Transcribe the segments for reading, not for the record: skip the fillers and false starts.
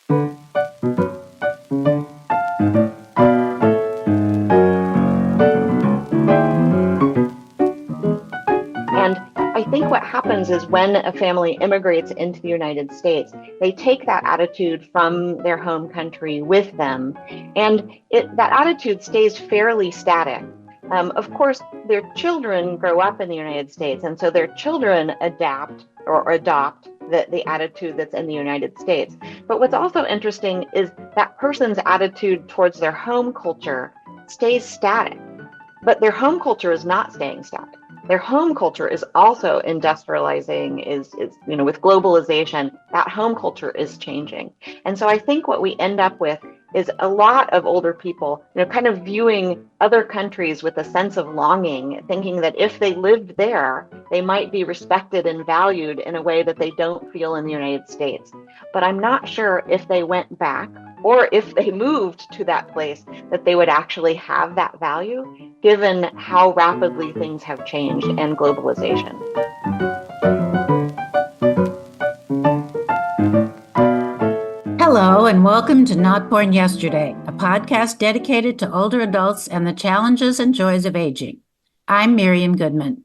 And I think what happens is when a family immigrates into the United States, they take that attitude from their home country with them, and that attitude stays fairly static. Of course, their children grow up in the United States, and so their children adapt or adopt the attitude that's in the United States. But what's also interesting is that person's attitude towards their home culture stays static, but their home culture is not staying static. Their home culture is also industrializing, with globalization, that home culture is changing. And so I think what we end up with is a lot of older people, kind of viewing other countries with a sense of longing, thinking that if they lived there, they might be respected and valued in a way that they don't feel in the United States. But I'm not sure if they went back or if they moved to that place that they would actually have that value, given how rapidly things have changed and globalization. Hello, and welcome to Not Born Yesterday, a podcast dedicated to older adults and the challenges and joys of aging. I'm Miriam Goodman.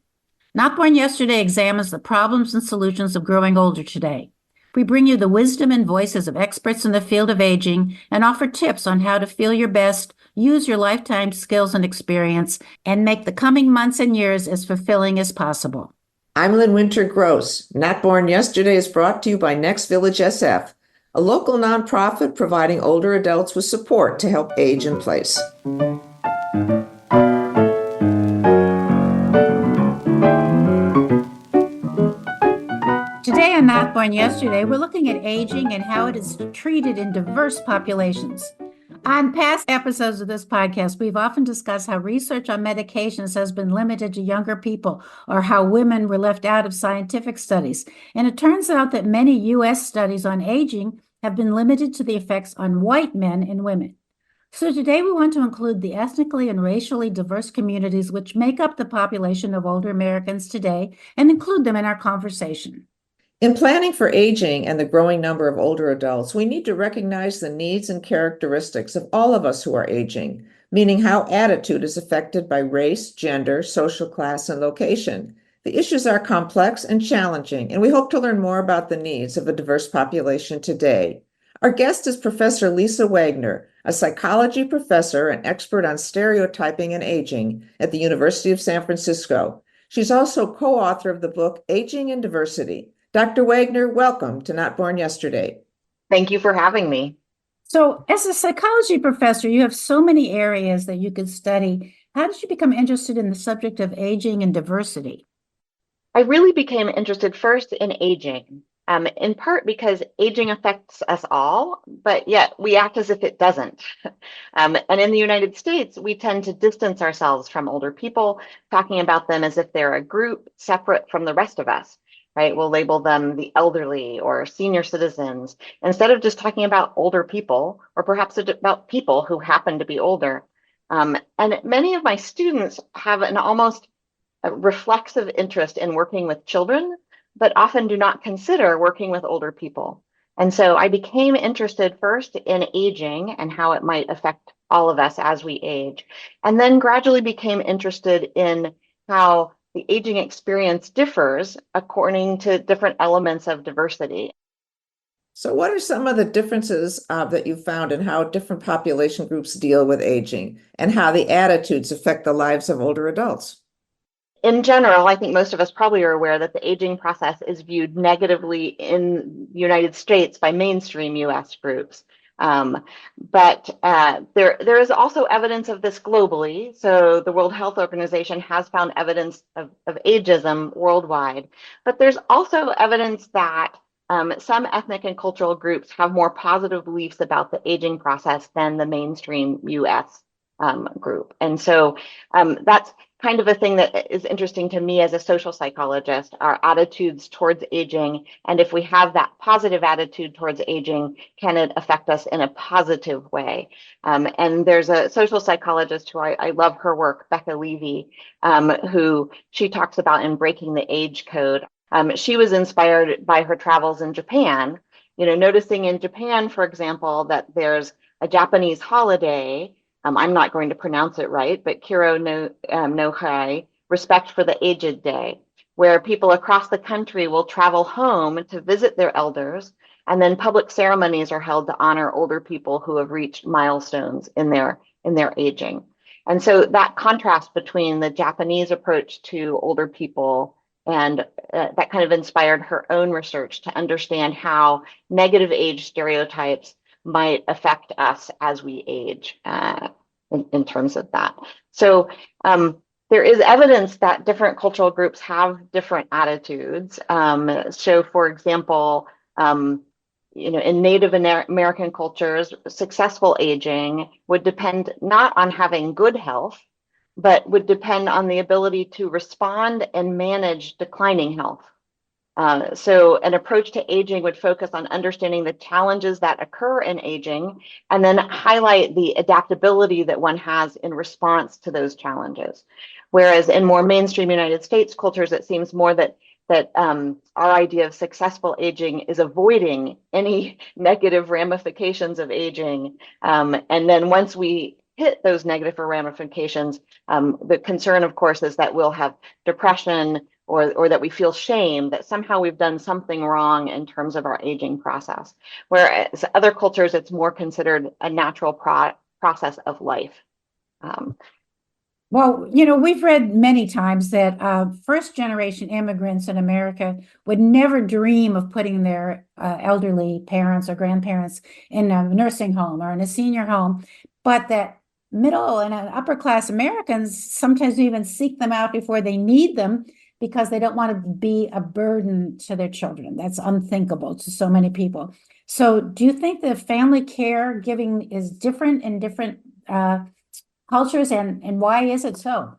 Not Born Yesterday examines the problems and solutions of growing older today. We bring you the wisdom and voices of experts in the field of aging and offer tips on how to feel your best, use your lifetime skills and experience, and make the coming months and years as fulfilling as possible. I'm Lynn Winter Gross. Not Born Yesterday is brought to you by Next Village SF, a local nonprofit providing older adults with support to help age in place. Today on Not Born Yesterday, we're looking at aging and how it is treated in diverse populations. On past episodes of this podcast, we've often discussed how research on medications has been limited to younger people or how women were left out of scientific studies. And it turns out that many U.S. studies on aging have been limited to the effects on white men and women. So today we want to include the ethnically and racially diverse communities which make up the population of older Americans today and include them in our conversation. In planning for aging and the growing number of older adults, we need to recognize the needs and characteristics of all of us who are aging, meaning how attitude is affected by race, gender, social class, and location. The issues are complex and challenging, and we hope to learn more about the needs of a diverse population today. Our guest is Professor Lisa Wagner, a psychology professor and expert on stereotyping and aging at the University of San Francisco. She's also co-author of the book Aging and Diversity. Dr. Wagner, welcome to Not Born Yesterday. Thank you for having me. So as a psychology professor, you have so many areas that you could study. How did you become interested in the subject of aging and diversity? I really became interested first in aging, in part because aging affects us all, but yet we act as if it doesn't. And in the United States, we tend to distance ourselves from older people, talking about them as if they're a group separate from the rest of us. Right? We'll label them the elderly or senior citizens instead of just talking about older people or perhaps about people who happen to be older. And many of my students have an almost reflexive interest in working with children, but often do not consider working with older people. And so I became interested first in aging and how it might affect all of us as we age, and then gradually became interested in how the aging experience differs according to different elements of diversity. So what are some of the differences that you found in how different population groups deal with aging and how the attitudes affect the lives of older adults? In general, I think most of us probably are aware that the aging process is viewed negatively in the United States by mainstream US groups. But there is also evidence of this globally. So the World Health Organization has found evidence of ageism worldwide. But there's also evidence that some ethnic and cultural groups have more positive beliefs about the aging process than the mainstream US group. And so that's kind of a thing that is interesting to me as a social psychologist, our attitudes towards aging. And if we have that positive attitude towards aging, can it affect us in a positive way? And there's a social psychologist who I love her work, Becca Levy, who she talks about in Breaking the Age Code. She was inspired by her travels in Japan, noticing in Japan, for example, that there's a Japanese holiday. I'm not going to pronounce it right, but Kiro no Hai, Respect for the Aged Day, where people across the country will travel home to visit their elders, and then public ceremonies are held to honor older people who have reached milestones in their aging. And so that contrast between the Japanese approach to older people and that kind of inspired her own research to understand how negative age stereotypes might affect us as we age in terms of that. So there is evidence that different cultural groups have different attitudes. So for example, in Native American cultures, successful aging would depend not on having good health, but would depend on the ability to respond and manage declining health. So an approach to aging would focus on understanding the challenges that occur in aging and then highlight the adaptability that one has in response to those challenges. Whereas in more mainstream United States cultures, it seems more that our idea of successful aging is avoiding any negative ramifications of aging. And then once we hit those negative ramifications, the concern, of course, is that we'll have depression or that we feel shame that somehow we've done something wrong in terms of our aging process. Whereas other cultures, it's more considered a natural process of life. Well, we've read many times that first-generation immigrants in America would never dream of putting their elderly parents or grandparents in a nursing home or in a senior home, but that middle and upper-class Americans sometimes even seek them out before they need them because they don't want to be a burden to their children. That's unthinkable to so many people. So do you think the family caregiving is different in different cultures, and why is it so?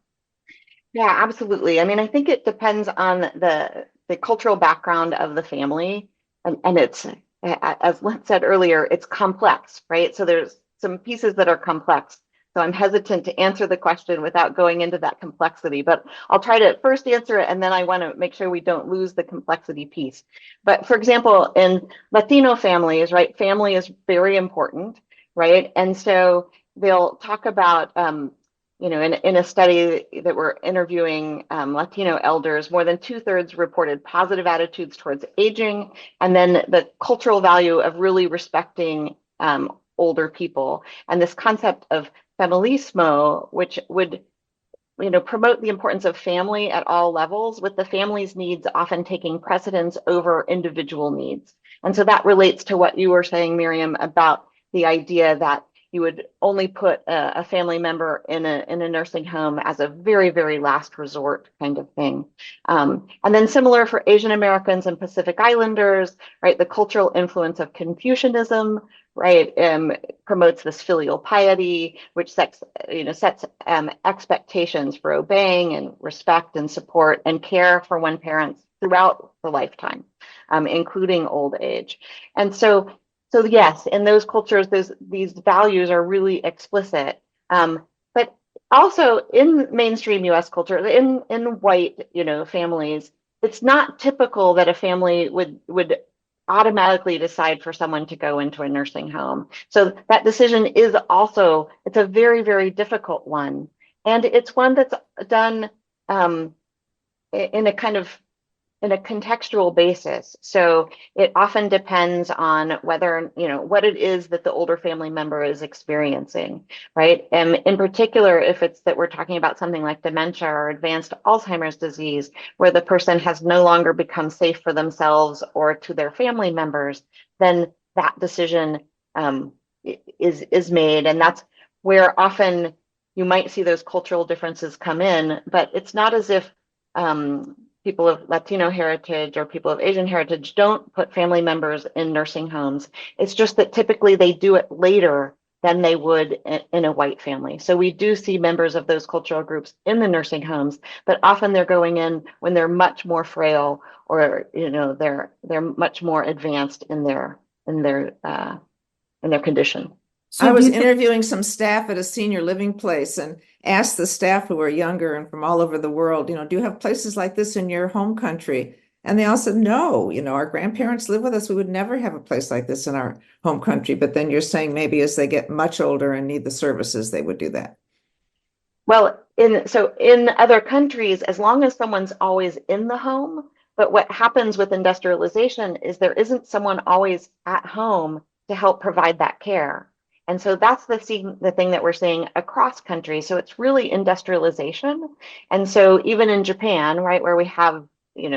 Yeah, absolutely. I mean, I think it depends on the cultural background of the family, and it's, as Lynn said earlier, it's complex, right? So there's some pieces that are complex. So I'm hesitant to answer the question without going into that complexity, but I'll try to first answer it, and then I want to make sure we don't lose the complexity piece. But for example, in Latino families, right, family is very important, right? And so they'll talk about, in a study that we're interviewing Latino elders, more than 2/3 reported positive attitudes towards aging, and then the cultural value of really respecting older people. And this concept of familismo, which would promote the importance of family at all levels, with the family's needs often taking precedence over individual needs. And so that relates to what you were saying, Miriam, about the idea that you would only put a family member in a nursing home as a very, very last resort kind of thing. And then similar for Asian Americans and Pacific Islanders, right? The cultural influence of Confucianism, right, promotes this filial piety, which sets expectations for obeying and respect and support and care for one parent throughout the lifetime, including old age. And so yes, in those cultures, these values are really explicit. But also in mainstream U.S. culture, in white families, it's not typical that a family would automatically decide for someone to go into a nursing home. So that decision is also, it's a very, very difficult one. And it's one that's done in a contextual basis. So it often depends on whether, what it is that the older family member is experiencing, right? And in particular, if it's that we're talking about something like dementia or advanced Alzheimer's disease, where the person has no longer become safe for themselves or to their family members, then that decision is made. And that's where often you might see those cultural differences come in, but it's not as if people of Latino heritage or people of Asian heritage don't put family members in nursing homes. It's just that typically they do it later than they would in a white family. So we do see members of those cultural groups in the nursing homes, but often they're going in when they're much more frail or they're much more advanced in their condition. So I was interviewing some staff at a senior living place and asked the staff who were younger and from all over the world, do you have places like this in your home country? And they all said, no, our grandparents live with us. We would never have a place like this in our home country. But then you're saying maybe as they get much older and need the services, they would do that. Well, in other countries, as long as someone's always in the home, but what happens with industrialization is there isn't someone always at home to help provide that care. And so that's the thing that we're seeing across countries. So it's really industrialization. And so even in Japan, right, where we have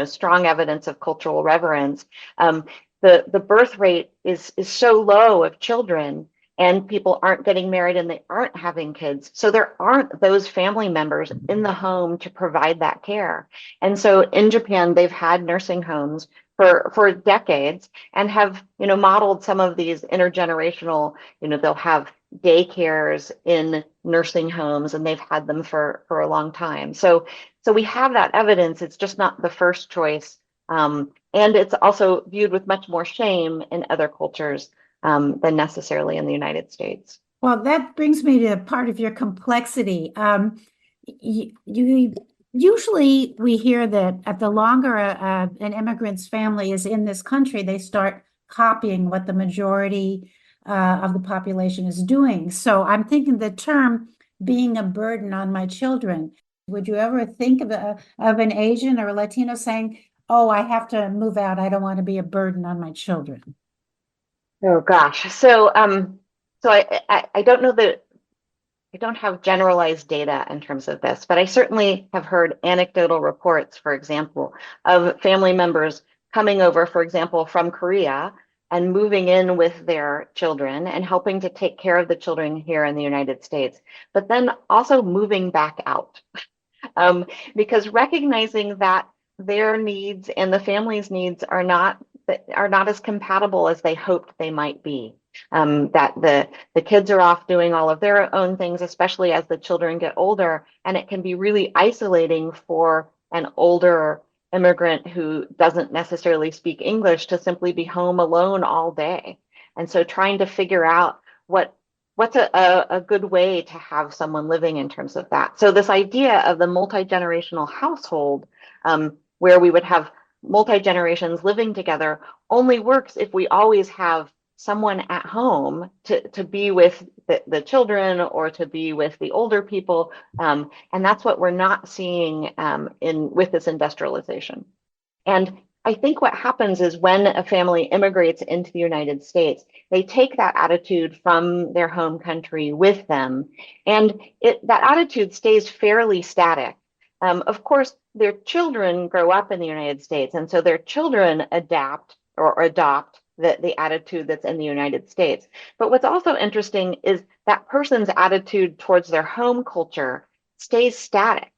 strong evidence of cultural reverence, the birth rate is so low of children, and people aren't getting married and they aren't having kids. So there aren't those family members in the home to provide that care. And so in Japan, they've had nursing homes for decades and have, modeled some of these intergenerational, they'll have daycares in nursing homes, and they've had them for a long time. So we have that evidence. It's just not the first choice. And it's also viewed with much more shame in other cultures than necessarily in the United States. Well, that brings me to part of your complexity. Usually we hear that at the longer an immigrant's family is in this country, they start copying what the majority of the population is doing. So I'm thinking the term being a burden on my children. Would you ever think of an Asian or a Latino saying, oh, I have to move out. I don't want to be a burden on my children? Oh gosh. So I don't know that I don't have generalized data in terms of this, but I certainly have heard anecdotal reports, for example, of family members coming over, for example, from Korea and moving in with their children and helping to take care of the children here in the United States, but then also moving back out. Because recognizing that their needs and the family's needs are not as compatible as they hoped they might be. That the kids are off doing all of their own things, especially as the children get older, and it can be really isolating for an older immigrant who doesn't necessarily speak English to simply be home alone all day. And so trying to figure out what's a good way to have someone living in terms of that. So this idea of the multi-generational household, where we would have multi-generations living together, only works if we always have someone at home to be with the children or to be with the older people. And that's what we're not seeing with this industrialization. And I think what happens is when a family immigrates into the United States, they take that attitude from their home country with them. And that attitude stays fairly static. Of course, their children grow up in the United States, and so their children adapt or adopt the attitude that's in the United States. But what's also interesting is that person's attitude towards their home culture stays static,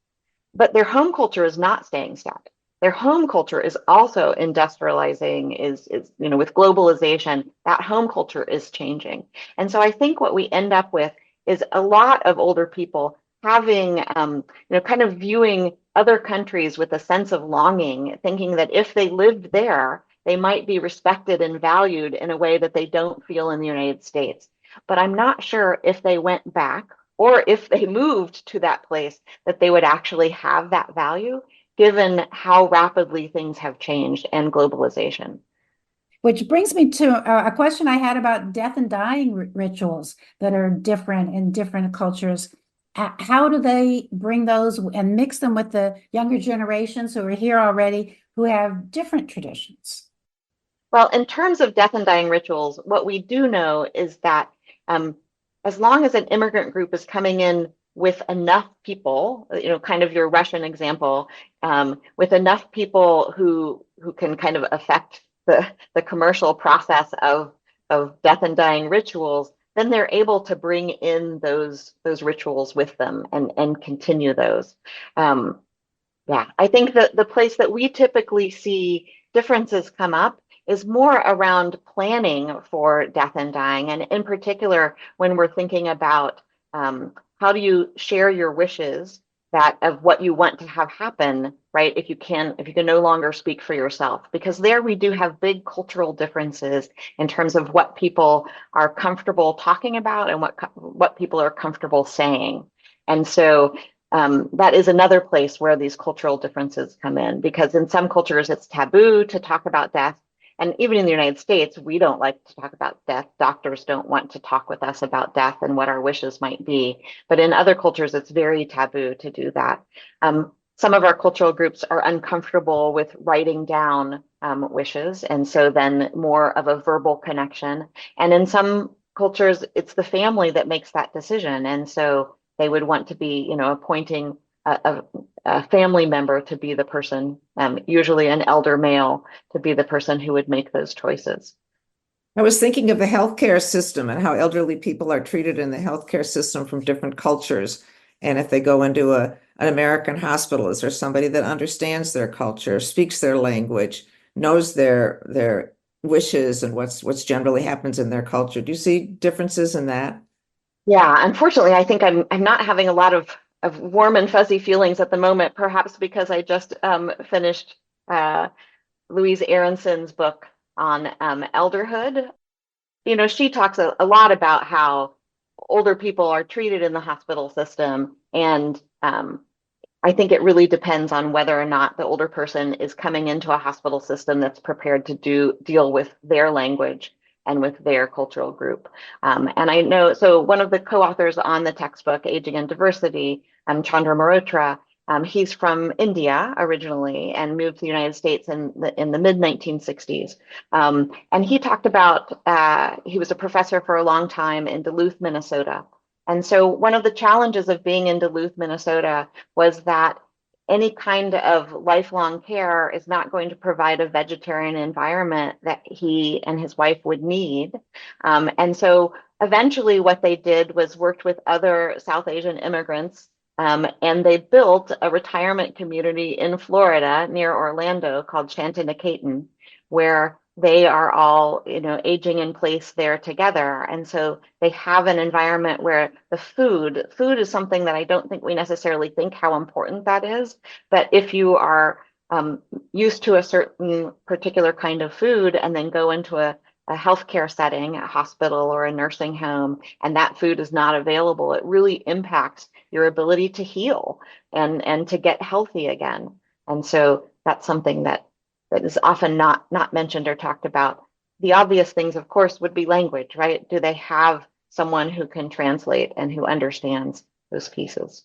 but their home culture is not staying static. Their home culture is also industrializing, is with globalization, that home culture is changing. And so I think what we end up with is a lot of older people having, kind of viewing other countries with a sense of longing, thinking that if they lived there, they might be respected and valued in a way that they don't feel in the United States. But I'm not sure if they went back or if they moved to that place that they would actually have that value, given how rapidly things have changed and globalization. Which brings me to a question I had about death and dying rituals that are different in different cultures. How do they bring those and mix them with the younger generations who are here already, who have different traditions? Well, in terms of death and dying rituals, what we do know is that as long as an immigrant group is coming in with enough people, kind of your Russian example, with enough people who can kind of affect the commercial process of death and dying rituals, then they're able to bring in those rituals with them and continue those. I think that the place that we typically see differences come up is more around planning for death and dying, and in particular when we're thinking about how do you share your wishes of what you want to have happen, right? If you can no longer speak for yourself, because there we do have big cultural differences in terms of what people are comfortable talking about and what people are comfortable saying. And so that is another place where these cultural differences come in, because in some cultures it's taboo to talk about death. And even in the United States, we don't like to talk about death. Doctors don't want to talk with us about death and what our wishes might be. But in other cultures, it's very taboo to do that. Some of our cultural groups are uncomfortable with writing down wishes, and so then more of a verbal connection. And in some cultures, it's the family that makes that decision. And so they would want to be, appointing a family member to be the person, usually an elder male, to be the person who would make those choices. I was thinking of the healthcare system and how elderly people are treated in the healthcare system from different cultures. And if they go into an American hospital, is there somebody that understands their culture, speaks their language, knows their wishes and what's generally happens in their culture? Do you see differences in that? Yeah, unfortunately, I think I'm not having a lot of warm and fuzzy feelings at the moment, perhaps because I just finished Louise Aronson's book on elderhood. She talks a lot about how older people are treated in the hospital system, and I think it really depends on whether or not the older person is coming into a hospital system that's prepared to deal with their language and with their cultural group. And I know, so one of the co-authors on the textbook, Aging and Diversity, Chandra Mehrotra, he's from India originally and moved to the United States in the mid 1960s. And he talked about, he was a professor for a long time in Duluth, Minnesota. And so one of the challenges of being in Duluth, Minnesota was that any kind of lifelong care is not going to provide a vegetarian environment that he and his wife would need. And so eventually what they did was worked with other South Asian immigrants, and they built a retirement community in Florida near Orlando called Shantiniketan, where they are all, aging in place there together. And so they have an environment where the food is something that I don't think we necessarily think how important that is. But if you are used to a certain particular kind of food and then go into a healthcare setting, a hospital or a nursing home, and that food is not available, it really impacts your ability to heal and to get healthy again. And so that's something that is often not mentioned or talked about. The obvious things, of course, would be language, right? Do they have someone who can translate and who understands those pieces?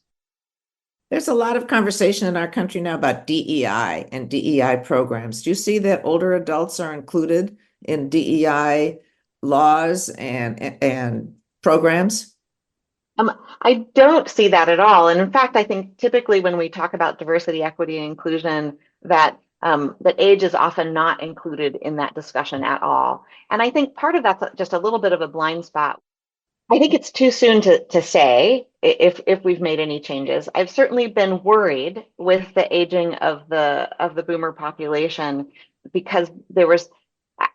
There's a lot of conversation in our country now about DEI and DEI programs. Do you see that older adults are included in DEI laws and programs? I don't see that at all. And in fact, I think typically when we talk about diversity, equity, and inclusion, that age is often not included in that discussion at all. And I think part of that's just a little bit of a blind spot. I think it's too soon to say if we've made any changes. I've certainly been worried with the aging of the boomer population, because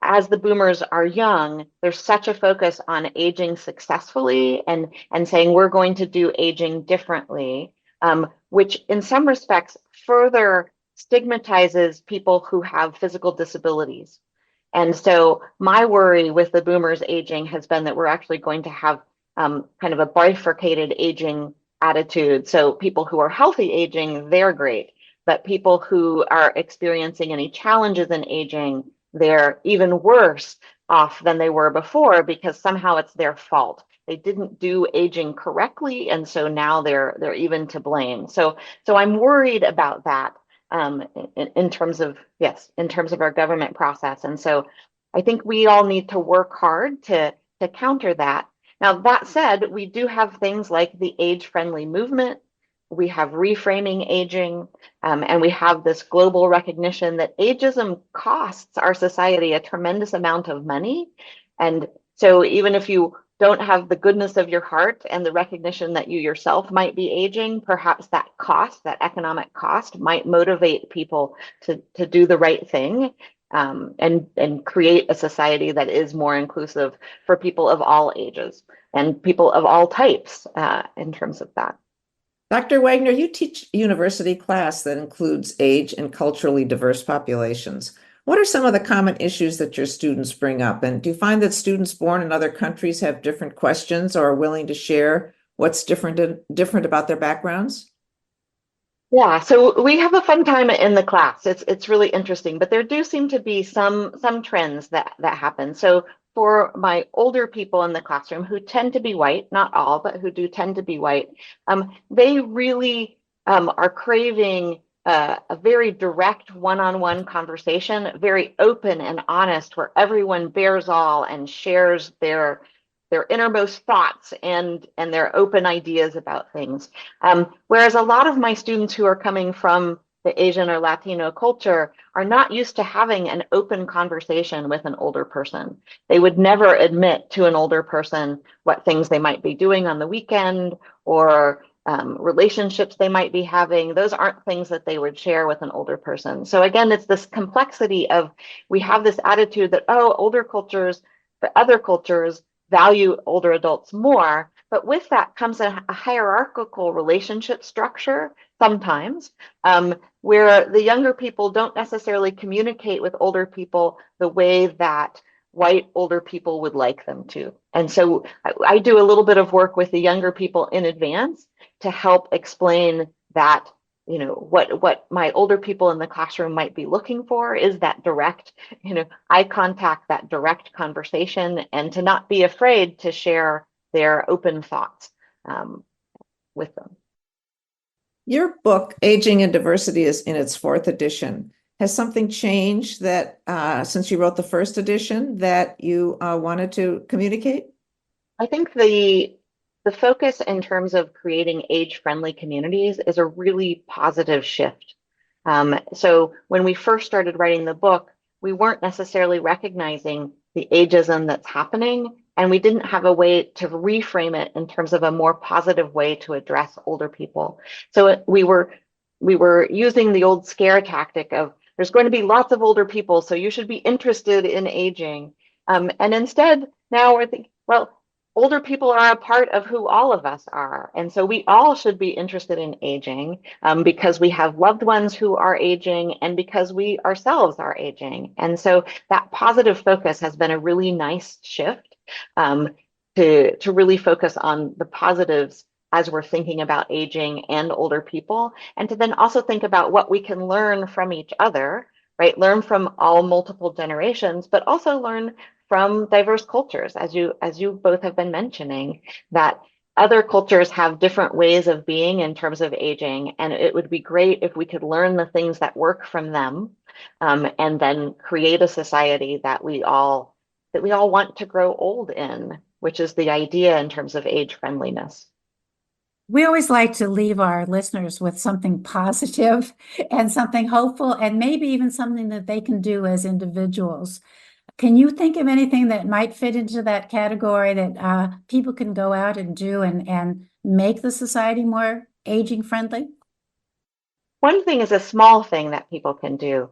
as the boomers are young, there's such a focus on aging successfully and saying we're going to do aging differently, which in some respects further stigmatizes people who have physical disabilities. And so my worry with the boomers aging has been that we're actually going to have kind of a bifurcated aging attitude. So people who are healthy aging, they're great. But people who are experiencing any challenges in aging, they're even worse off than they were before, because somehow it's their fault. They didn't do aging correctly, and so now they're even to blame. So I'm worried about that. In terms of our government process. And so I think we all need to work hard to counter that. Now, that said, we do have things like the age-friendly movement. We have reframing aging, and we have this global recognition that ageism costs our society a tremendous amount of money. And so even if you don't have the goodness of your heart and the recognition that you yourself might be aging, perhaps that economic cost might motivate people to do the right thing, and create a society that is more inclusive for people of all ages and people of all types in terms of that. Dr. Wagner, you teach a university class that includes age and culturally diverse populations. What are some of the common issues that your students bring up? And do you find that students born in other countries have different questions or are willing to share what's different about their backgrounds? Yeah, so we have a fun time in the class. It's really interesting, but there do seem to be some trends that happen. So for my older people in the classroom who tend to be white, not all, but who do tend to be white, they really are craving a very direct one-on-one conversation, very open and honest, where everyone bears all and shares their innermost thoughts and their open ideas about things. Whereas a lot of my students who are coming from the Asian or Latino culture are not used to having an open conversation with an older person. They would never admit to an older person what things they might be doing on the weekend or relationships they might be having. Those aren't things that they would share with an older person. So again, it's this complexity of we have this attitude that, oh, older cultures, the other cultures value older adults more. But with that comes a hierarchical relationship structure sometimes, where the younger people don't necessarily communicate with older people the way that white older people would like them to. And so I do a little bit of work with the younger people in advance to help explain that, what my older people in the classroom might be looking for is that direct, eye contact, that direct conversation, and to not be afraid to share their open thoughts with them. Your book, Aging and Diversity, is in its fourth edition. Has something changed that since you wrote the first edition that you wanted to communicate? I think the focus in terms of creating age-friendly communities is a really positive shift. So when we first started writing the book, we weren't necessarily recognizing the ageism that's happening, and we didn't have a way to reframe it in terms of a more positive way to address older people. So we were using the old scare tactic of there's going to be lots of older people, so you should be interested in aging. And instead, now we're thinking, well, older people are a part of who all of us are. And so we all should be interested in aging because we have loved ones who are aging and because we ourselves are aging. And so that positive focus has been a really nice shift um, to really focus on the positives as we're thinking about aging and older people, and to then also think about what we can learn from each other, right? Learn from all multiple generations, but also learn from diverse cultures, as you both have been mentioning, that other cultures have different ways of being in terms of aging, and it would be great if we could learn the things that work from them, and then create a society that we all want to grow old in, which is the idea in terms of age friendliness. We always like to leave our listeners with something positive and something hopeful, and maybe even something that they can do as individuals. Can you think of anything that might fit into that category that people can go out and do and make the society more aging friendly? One thing is a small thing that people can do.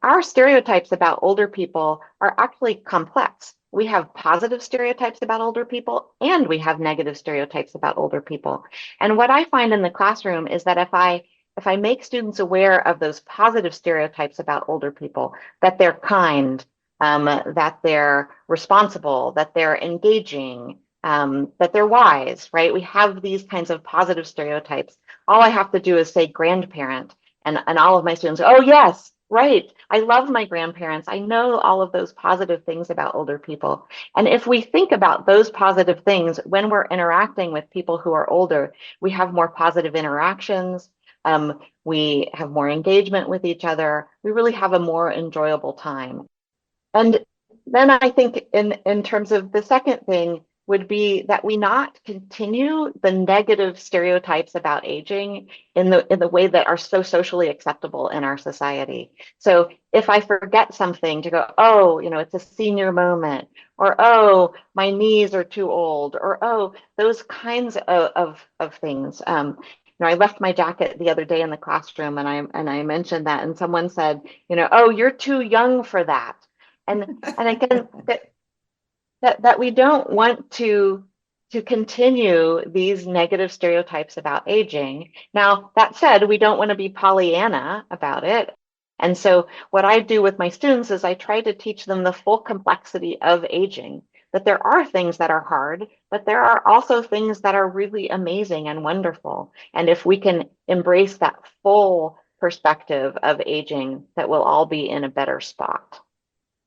Our stereotypes about older people are actually complex. We have positive stereotypes about older people, and we have negative stereotypes about older people. And what I find in the classroom is that if I make students aware of those positive stereotypes about older people, that they're kind, that they're responsible, that they're engaging, that they're wise, right? We have these kinds of positive stereotypes. All I have to do is say grandparent, and all of my students go, oh, yes, right. I love my grandparents. I know all of those positive things about older people. And if we think about those positive things when we're interacting with people who are older, we have more positive interactions. We have more engagement with each other. We really have a more enjoyable time. And then I think in terms of the second thing would be that we not continue the negative stereotypes about aging in the way that are so socially acceptable in our society. So if I forget something to go, oh, it's a senior moment, or oh, my knees are too old, or oh, those kinds of things. I left my jacket the other day in the classroom, and I mentioned that, and someone said, oh, you're too young for that. And again, that we don't want to continue these negative stereotypes about aging. Now, that said, we don't want to be Pollyanna about it. And so what I do with my students is I try to teach them the full complexity of aging, that there are things that are hard, but there are also things that are really amazing and wonderful. And if we can embrace that full perspective of aging, that we'll all be in a better spot.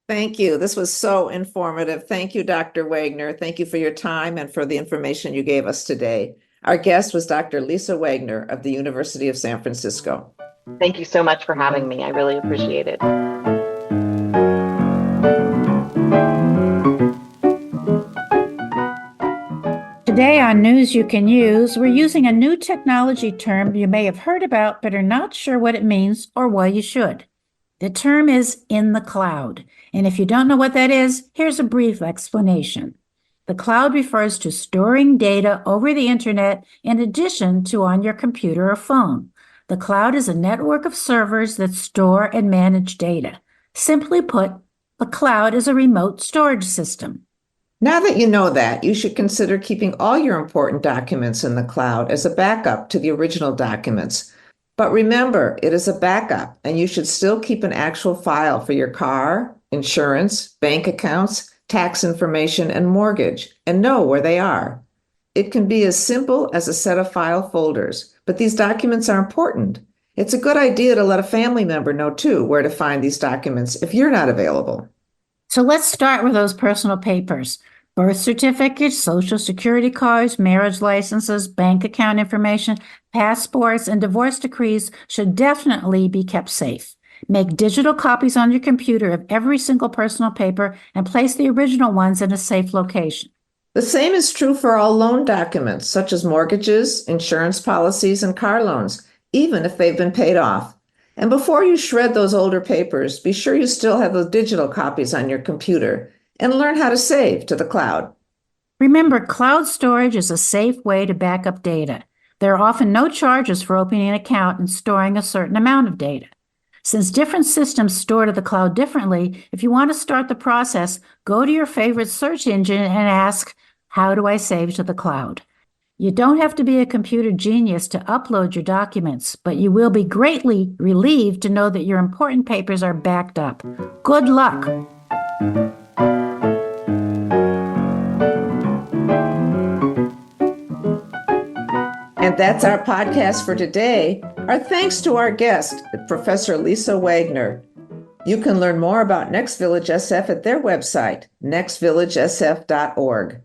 Thank you. This was so informative. Thank you, Dr. Wagner. Thank you for your time and for the information you gave us today. Our guest was Dr. Lisa Wagner of the University of San Francisco. Thank you so much for having me. I really appreciate it. Today on News You Can Use, we're using a new technology term you may have heard about but are not sure what it means or why you should. The term is in the cloud. And if you don't know what that is, here's a brief explanation. The cloud refers to storing data over the internet in addition to on your computer or phone. The cloud is a network of servers that store and manage data. Simply put, the cloud is a remote storage system. Now that you know that, you should consider keeping all your important documents in the cloud as a backup to the original documents. But remember, it is a backup, and you should still keep an actual file for your car, insurance, bank accounts, tax information, and mortgage, and know where they are. It can be as simple as a set of file folders, but these documents are important. It's a good idea to let a family member know, too, where to find these documents if you're not available. So let's start with those personal papers. Birth certificates, social security cards, marriage licenses, bank account information, passports, and divorce decrees should definitely be kept safe. Make digital copies on your computer of every single personal paper and place the original ones in a safe location. The same is true for all loan documents, such as mortgages, insurance policies, and car loans, even if they've been paid off. And before you shred those older papers, be sure you still have the digital copies on your computer and learn how to save to the cloud. Remember, cloud storage is a safe way to back up data. There are often no charges for opening an account and storing a certain amount of data. Since different systems store to the cloud differently, if you want to start the process, go to your favorite search engine and ask, how do I save to the cloud? You don't have to be a computer genius to upload your documents, but you will be greatly relieved to know that your important papers are backed up. Good luck. And that's our podcast for today. Our thanks to our guest, Professor Lisa Wagner. You can learn more about Next Village SF at their website, nextvillagesf.org.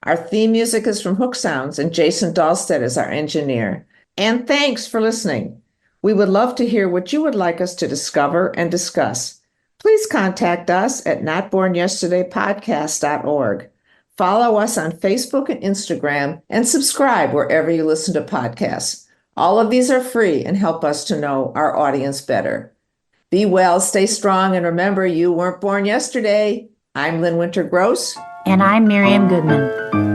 Our theme music is from Hook Sounds, and Jason Dahlstedt is our engineer. And thanks for listening. We would love to hear what you would like us to discover and discuss. Please contact us at notbornyesterdaypodcast.org. Follow us on Facebook and Instagram, and subscribe wherever you listen to podcasts. All of these are free and help us to know our audience better. Be well, stay strong, and remember, you weren't born yesterday. I'm Lynn Winter Gross. And I'm Miriam Goodman.